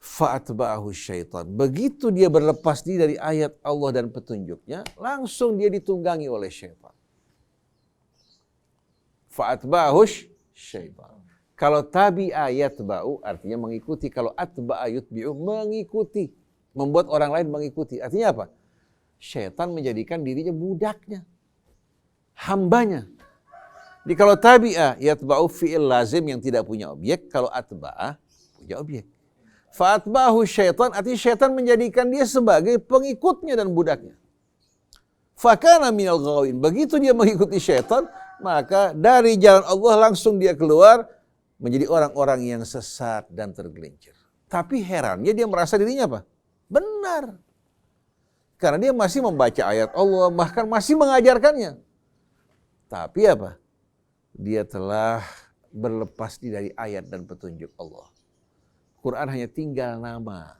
Fa'atba'ahu syaitan. Begitu dia berlepas diri dari ayat Allah dan petunjuknya, langsung dia ditunggangi oleh syaitan. Fa'atba'ahu syaitan. Kalau tabi'a yatba'u artinya mengikuti. Kalau atba'a yutbi'u mengikuti. Membuat orang lain mengikuti. Artinya apa? Syaitan menjadikan dirinya budaknya. Hambanya. Jadi kalau tabi'a yatba'u fi'il lazim yang tidak punya objek. Kalau atba'a punya objek. Fa'atba'ahu syaitan artinya syaitan menjadikan dia sebagai pengikutnya dan budaknya. Fakana minal ghawin. Begitu dia mengikuti syaitan, maka dari jalan Allah langsung dia keluar menjadi orang-orang yang sesat dan tergelincir. Tapi herannya dia merasa dirinya apa? Benar. Karena dia masih membaca ayat Allah, bahkan masih mengajarkannya. Tapi apa? Dia telah berlepas diri dari ayat dan petunjuk Allah. Quran hanya tinggal nama.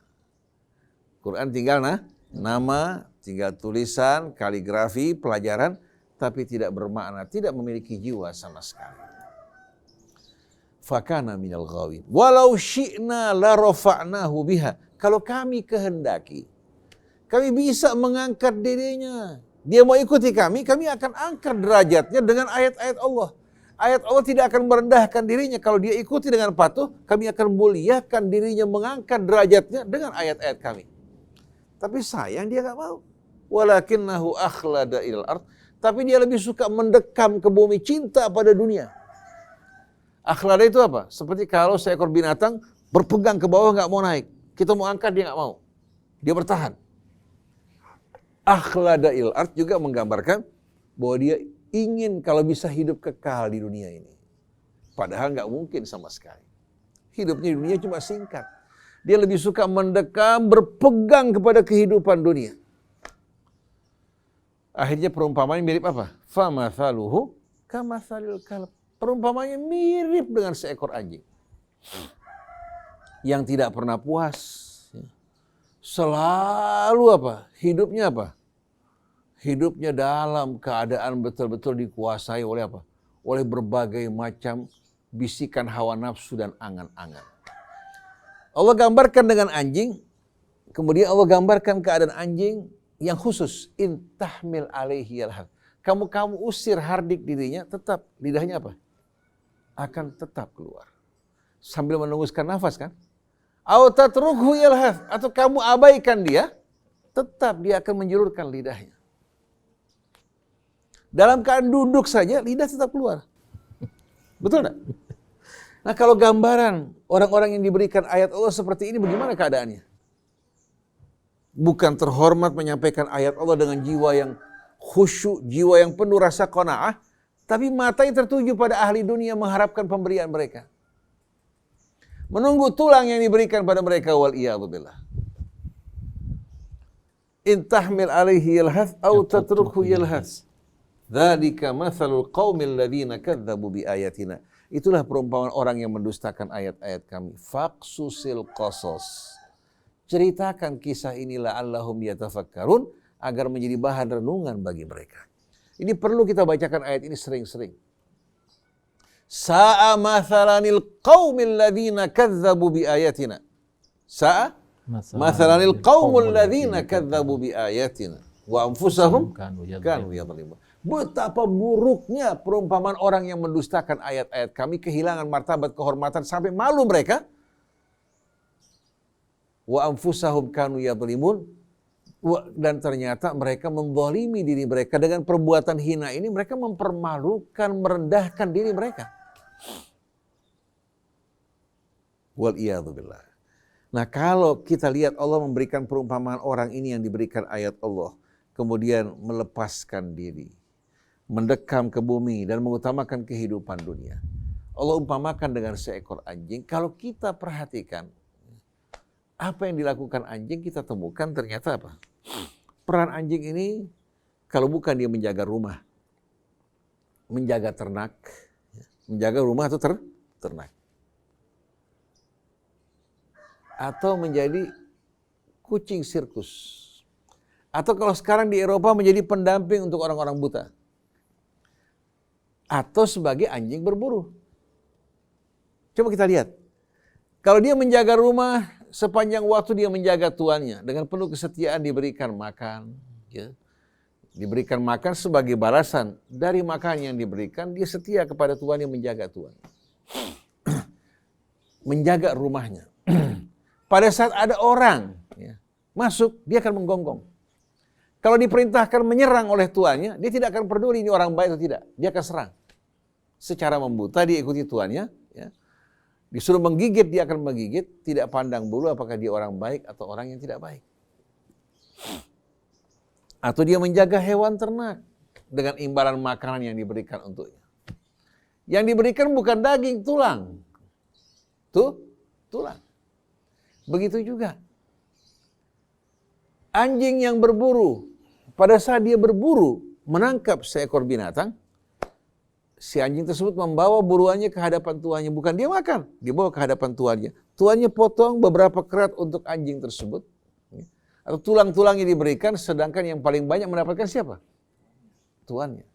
Quran tinggal nama, tinggal tulisan, kaligrafi, pelajaran, tapi tidak bermakna, tidak memiliki jiwa sama sekali. Fakana minal ghawin. Walau syi'na la rafa'nahu biha. Kalau kami kehendaki, kami bisa mengangkat dirinya. Dia mau ikuti kami akan angkat derajatnya dengan ayat-ayat Allah. Ayat Allah tidak akan merendahkan dirinya. Kalau dia ikuti dengan patuh, kami akan muliakan dirinya, mengangkat derajatnya dengan ayat-ayat kami. Tapi sayang dia gak mau. Walakinnahu akhlada ilal ard. Tapi dia lebih suka mendekam ke bumi, cinta pada dunia. Akhlada itu apa? Seperti kalau seekor binatang berpegang ke bawah gak mau naik. Kita mau angkat dia gak mau. Dia bertahan. Akhlada ilal ard juga menggambarkan bahwa dia ingin kalau bisa hidup kekal di dunia ini. Padahal gak mungkin sama sekali. Hidupnya di dunia cuma singkat. Dia lebih suka mendekam, berpegang kepada kehidupan dunia. Akhirnya perumpamannya mirip apa? Famathaluhu kamathalil kalb. Perumpamannya mirip dengan seekor anjing. Yang tidak pernah puas. Selalu apa? Hidupnya apa? Hidupnya dalam keadaan betul-betul dikuasai oleh apa? Oleh berbagai macam bisikan hawa nafsu dan angan-angan. Allah gambarkan dengan anjing, kemudian Allah gambarkan keadaan anjing yang khusus. Intahmil alaihi yalhad. Kamu usir hardik dirinya, tetap lidahnya apa? Akan tetap keluar. Sambil menembuskan nafas kan? Au tatrukhu yalhad. Atau kamu abaikan dia, tetap dia akan menjulurkan lidahnya. Dalam keadaan duduk saja, lidah tetap keluar. Betul enggak? Nah kalau gambaran orang-orang yang diberikan ayat Allah seperti ini, bagaimana keadaannya? Bukan terhormat menyampaikan ayat Allah dengan jiwa yang khusyuk, jiwa yang penuh rasa qanaah, tapi matanya tertuju pada ahli dunia mengharapkan pemberian mereka. Menunggu tulang yang diberikan pada mereka, wal iyadzubillah. In tahmil alaihi yalhath au tatrukhu yalhath. Dzalika mathalul qaumil ladzina kadzdzabu bi ayatina. Itulah perumpamaan orang yang mendustakan ayat-ayat kami. Faqsusil qasas. Ceritakan kisah inilah Allahum yatafakkarun agar menjadi bahan renungan bagi mereka. Ini perlu kita bacakan ayat ini sering-sering. Sa'a mathalanil qaumil ladzina kadzdzabu bi ayatina. Sa'a mathalanil qaumul ladzina kadzdzabu bi ayatina wa anfusahum kanu yadhlimun. Betapa buruknya perumpamaan orang yang mendustakan ayat-ayat kami, kehilangan martabat kehormatan sampai malu mereka. Wa anfusahum kanu yadhlimun. Dan ternyata mereka menzalimi diri mereka dengan perbuatan hina ini, mereka mempermalukan, merendahkan diri mereka. Wal iyadzubillah. Nah, kalau kita lihat Allah memberikan perumpamaan orang ini yang diberikan ayat Allah, kemudian melepaskan diri, mendekam ke bumi dan mengutamakan kehidupan dunia. Allah umpamakan dengan seekor anjing. Kalau kita perhatikan apa yang dilakukan anjing, kita temukan ternyata apa? Peran anjing ini kalau bukan dia menjaga rumah, menjaga ternak, menjaga rumah atau ternak. atau menjadi kucing sirkus. Atau kalau sekarang di Eropa menjadi pendamping untuk orang-orang buta. Atau sebagai anjing berburu. Coba kita lihat. Kalau dia menjaga rumah, sepanjang waktu dia menjaga tuannya. Dengan penuh kesetiaan diberikan makan. Ya. Diberikan makan sebagai balasan. Dari makan yang diberikan, dia setia kepada tuannya menjaga tuan. Menjaga rumahnya. Pada saat ada orang ya, masuk, dia akan menggonggong. Kalau diperintahkan menyerang oleh tuannya, dia tidak akan peduli ini orang baik atau tidak. Dia akan serang. Secara membuta dia ikuti tuannya. Ya. Disuruh menggigit, dia akan menggigit. Tidak pandang bulu apakah dia orang baik atau orang yang tidak baik. Atau dia menjaga hewan ternak dengan imbalan makanan yang diberikan untuknya. Yang diberikan bukan daging, tulang. Tulang. Begitu juga. Anjing yang berburu. Pada saat dia berburu, menangkap seekor binatang, si anjing tersebut membawa buruannya ke hadapan tuannya. Bukan dia makan, dibawa ke hadapan tuannya. Tuannya potong beberapa kerat untuk anjing tersebut. Atau tulang-tulangnya diberikan, sedangkan yang paling banyak mendapatkan siapa? Tuannya.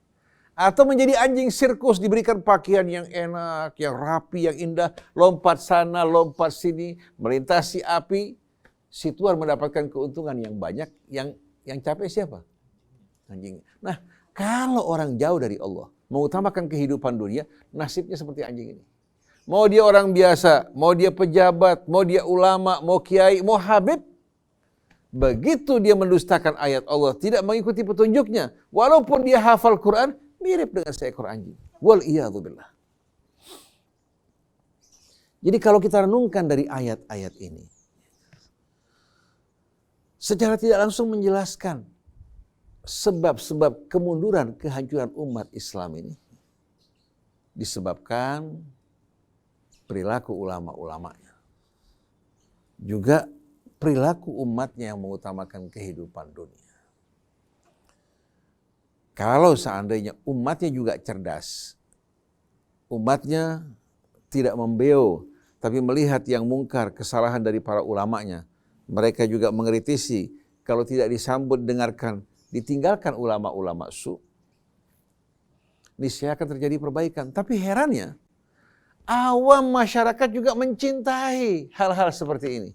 Atau menjadi anjing sirkus, diberikan pakaian yang enak, yang rapi, yang indah. Lompat sana, lompat sini, melintasi api. Si tuan mendapatkan keuntungan yang banyak, yang capek siapa? Anjing. Nah, kalau orang jauh dari Allah, mengutamakan kehidupan dunia, nasibnya seperti anjing ini. Mau dia orang biasa, mau dia pejabat, mau dia ulama, mau kiai, mau habib, begitu dia mendustakan ayat Allah, tidak mengikuti petunjuknya, walaupun dia hafal Quran, mirip dengan seekor anjing. Wal-iyadzubillah. Jadi kalau kita renungkan dari ayat-ayat ini, secara tidak langsung menjelaskan sebab-sebab kemunduran, kehancuran umat Islam ini disebabkan perilaku ulama-ulamanya. Juga perilaku umatnya yang mengutamakan kehidupan dunia. Kalau seandainya umatnya juga cerdas, umatnya tidak membeo, tapi melihat yang mungkar, kesalahan dari para ulamanya, mereka juga mengkritisi, kalau tidak disambut, dengarkan, ditinggalkan ulama-ulama niscaya akan terjadi perbaikan. Tapi herannya, awam masyarakat juga mencintai hal-hal seperti ini.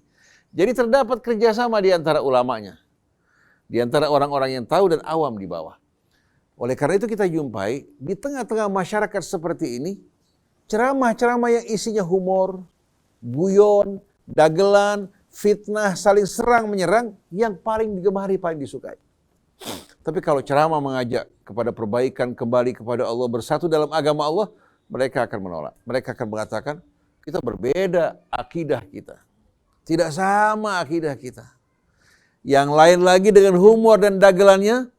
Jadi terdapat kerjasama di antara ulamanya, di antara orang-orang yang tahu dan awam di bawah. Oleh karena itu kita jumpai di tengah-tengah masyarakat seperti ini, ceramah-ceramah yang isinya humor, guyon, dagelan, fitnah, saling serang menyerang, yang paling digemari, paling disukai. Tapi kalau ceramah mengajak kepada perbaikan, kembali kepada Allah, bersatu dalam agama Allah, mereka akan menolak. Mereka akan mengatakan, kita berbeda akidah kita. Tidak sama akidah kita. Yang lain lagi dengan humor dan dagelannya,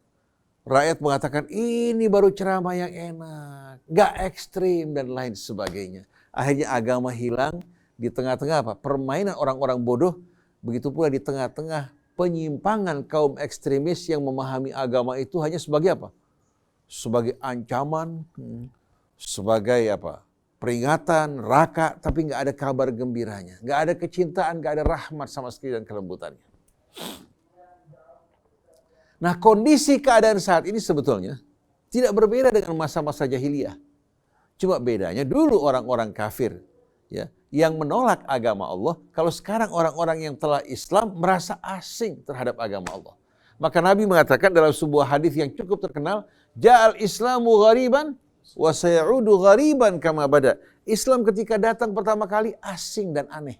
rakyat mengatakan, ini baru ceramah yang enak, gak ekstrim dan lain sebagainya. Akhirnya agama hilang di tengah-tengah apa? Permainan orang-orang bodoh, begitu pula di tengah-tengah penyimpangan kaum ekstremis yang memahami agama itu hanya sebagai apa? Sebagai ancaman, sebagai apa? Peringatan, raka, tapi nggak ada kabar gembiranya, nggak ada kecintaan, nggak ada rahmat sama sekali dan kelembutannya. Nah, kondisi keadaan saat ini sebetulnya tidak berbeda dengan masa-masa jahiliyah. Cuma bedanya dulu orang-orang kafir, ya, yang menolak agama Allah, kalau sekarang orang-orang yang telah Islam merasa asing terhadap agama Allah. Maka Nabi mengatakan dalam sebuah hadis yang cukup terkenal, Ja'al Islamu ghariban wa sayaudu ghariban kama bada. Islam ketika datang pertama kali asing dan aneh.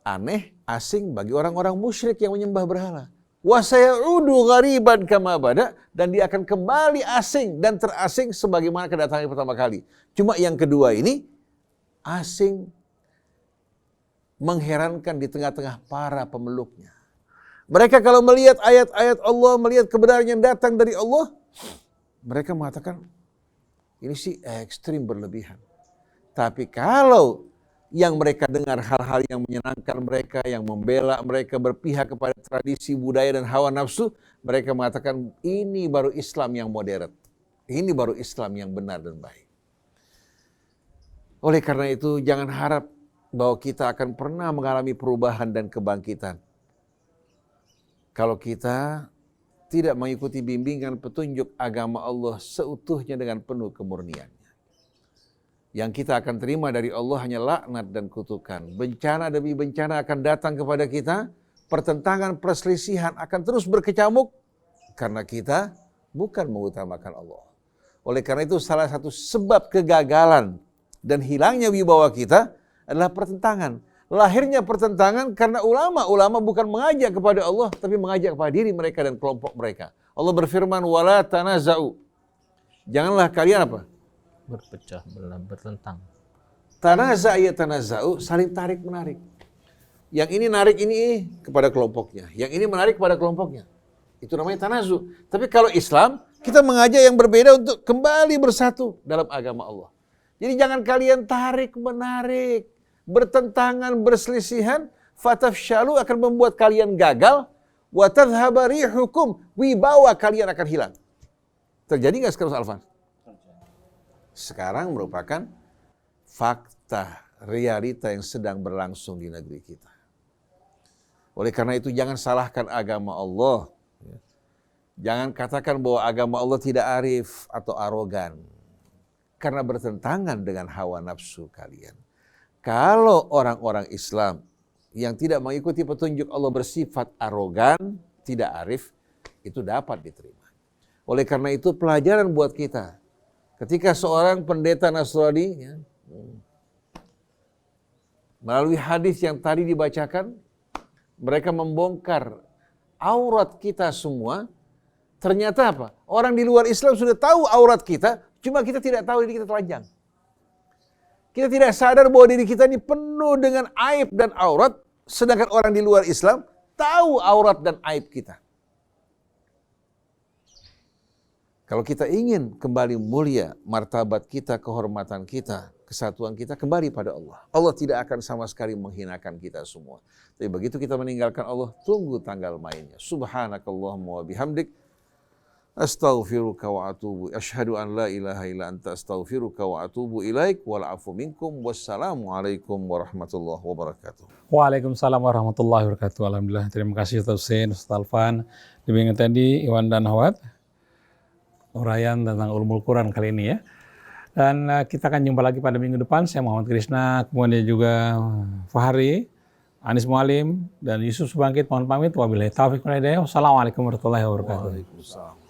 Aneh, asing bagi orang-orang musyrik yang menyembah berhala. Wa sayaudu ghariban kama bada, dan dia akan kembali asing dan terasing sebagaimana kedatangan pertama kali. Cuma yang kedua ini asing, mengherankan di tengah-tengah para pemeluknya. Mereka kalau melihat ayat-ayat Allah, melihat kebenaran yang datang dari Allah, mereka mengatakan, ini sih ekstrim berlebihan. Tapi kalau yang mereka dengar hal-hal yang menyenangkan mereka, yang membela mereka, berpihak kepada tradisi, budaya, dan hawa nafsu, mereka mengatakan, ini baru Islam yang modern. Ini baru Islam yang benar dan baik. Oleh karena itu jangan harap bahwa kita akan pernah mengalami perubahan dan kebangkitan kalau kita tidak mengikuti bimbingan petunjuk agama Allah seutuhnya dengan penuh kemurniannya. Yang kita akan terima dari Allah hanya laknat dan kutukan. Bencana demi bencana akan datang kepada kita. Pertentangan, perselisihan akan terus berkecamuk karena kita bukan mengutamakan Allah. Oleh karena itu salah satu sebab kegagalan dan hilangnya wibawa kita adalah pertentangan. Lahirnya pertentangan karena ulama bukan mengajak kepada Allah, tapi mengajak kepada diri mereka dan kelompok mereka. Allah berfirman, wala tanaza'u. Janganlah kalian apa? Berpecah belah, bertentang. Tanaza' ya tanaza'u, saling tarik menarik. Yang ini narik ini kepada kelompoknya, yang ini menarik kepada kelompoknya. Itu namanya tanazu. Tapi kalau Islam, kita mengajak yang berbeda untuk kembali bersatu dalam agama Allah. Jadi jangan kalian tarik menarik, bertentangan, berselisihan, fatafshalu akan membuat kalian gagal, wa tadhhaba rihukum, wibawa kalian akan hilang. Terjadi nggak sekarang, Alfan? Sekarang merupakan fakta, realita yang sedang berlangsung di negeri kita. Oleh karena itu jangan salahkan agama Allah. Jangan katakan bahwa agama Allah tidak arif atau arogan. Karena bertentangan dengan hawa nafsu kalian. Kalau orang-orang Islam yang tidak mengikuti petunjuk Allah bersifat arogan, tidak arif, itu dapat diterima. Oleh karena itu pelajaran buat kita. Ketika seorang pendeta Nasrani melalui hadis yang tadi dibacakan, mereka membongkar aurat kita semua. Ternyata apa? Orang di luar Islam sudah tahu aurat kita, cuma kita tidak tahu diri kita telanjang. Kita tidak sadar bahwa diri kita ini penuh dengan aib dan aurat, sedangkan orang di luar Islam tahu aurat dan aib kita. Kalau kita ingin kembali mulia, martabat kita, kehormatan kita, kesatuan kita kembali pada Allah. Allah tidak akan sama sekali menghinakan kita semua. Tapi begitu kita meninggalkan Allah, tunggu tanggal mainnya. Subhanakallahumma wa bihamdik. Astaghfiruka wa atubu. Asyhadu an la ilaha illa anta astaghfiruka wa atubu ilaik. Wal afu minkum. Wassalamualaikum warahmatullahi wabarakatuh. Waalaikumsalam warahmatullahi wabarakatuh. Alhamdulillah. Terima kasih Ustaz Hussein, Ustaz Alfan. Demikian tadi Iwan dan Ahwat, uraian tentang ulumul Quran kali ini ya. Dan kita akan jumpa lagi pada minggu depan. Saya Muhammad Krishna, kemudian juga Fahri, Anis Mualim, dan Yusuf Subangkit. Mohon pamit. Wabillahi taufiq wal hidayah. Wassalamualaikum warahmatullahi wabarakatuh. Waalaikumsalam.